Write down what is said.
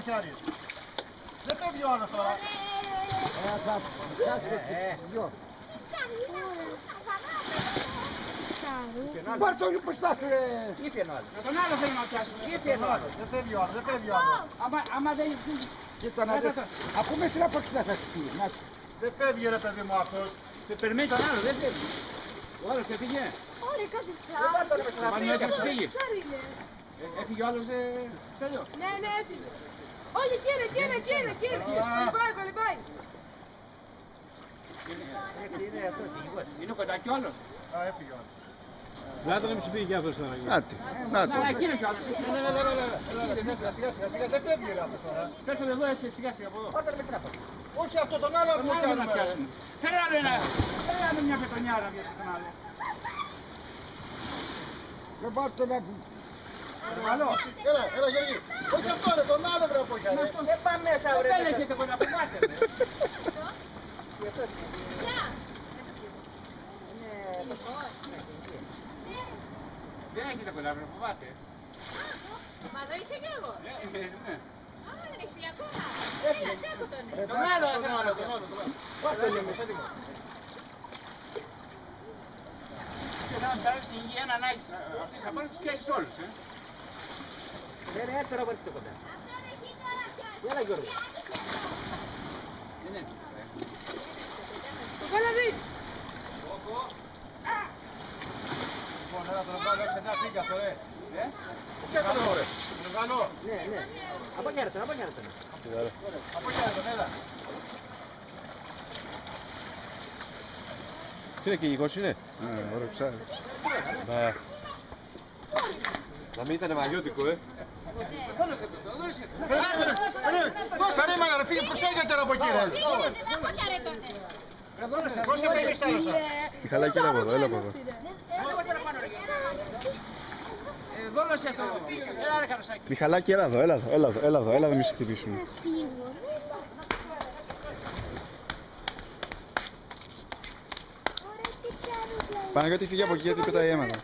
πιάνεις. Δεν φεύγει ο άλλος τώρα. Θα πιάσεις δυο. Πάρ' το λίγο μπροστά σου ρε. Ήπιε ο άλλος. Τον άλλο θέλει να πιάσουμε. Ήπιε ο άλλος. Δεν φεύγει ο άλλος, δεν φεύγει ο άλλος. Άμα δεν... Κοίτα να δεις. Αφού με στην απόψη θα σου πει. Δεν φεύγει ρε παιδί μου αυτός. Περιμένει τον άλλο, δεν φεύγει. Ο άλλος έφυγε. Ωραία, κάτι ψάρι. Πάνε μέσα σου φύγει. Ψάρι είναι. Έφυγε ο άλλος Στέλιο. Ναι, ναι, έφυγε. Όχι, κύριε. Κολυμπάει. Είναι κοντά κι ο άλλος. Α, έφυγε ο άλλος. Λάτε να μην σου φύγει κι αυτός τώρα. Νάτι, νάτι. Να, εκεί είναι κι ο άλλος. Σιγά, δεν φεύγει ρε αυτός τώρα. Πέφτουν εδώ έτσι σιγά σιγά από εδώ. Όχι αυτό τον άλλο Τον που άλλο να κάνουμε. πιάσουμε. Φέρε άλλο μια πετονιάρα για τον άλλο. Δεν πάω το να... Καλό. Έλα Γιώργη. Όχι αυτό ρε, τον άλλο βρε από εκεί. Δεν πάμε μέσα βρε. Δεν έχετε κοντά που πάτε. Δεν έχετε κοντά που πάτε. Μα το είσαι κι εγώ. Ναι. Άμα δεν έχεις φύγει ακόμα. Έλα, τέκω τον. Τον άλλο. Πώς το λέμε, έτοιμο. Και να περάσει την υγεία να έχεις αυτές απάνω τους πιάνεις όλους. Δεν έρθει τώρα βρίσκεται κοντά. Έλα Γιώργο. Δεν είναι. Το κάνω δεις. Λοιπόν, έλα τον βγάλω έξω, να φύγει αυτό ρε. Και το ρε. Τον βγάλω. Ναι. Από εκεί έρθει. Από εκεί τον, έλα. Τι είναι κυνηγός είναι. Ωραίο ψάρι. Να μην ήταν μαγιώτικο, Περίμενα ρε, φύγε, προσέγγεται ρε από εκεί ρε. Πώς σε πήγες θάλασσα. Μιχαλάκη, έλα από εδώ, έλα από εδώ. Δόλωσε το. Έλα ρε καροσάκι. Μιχαλάκη, έλα εδώ, έλα εδώ, μη σε χτυπήσουν. Παναγιώτη, φύγε από εκεί γιατί πετάει αίματα.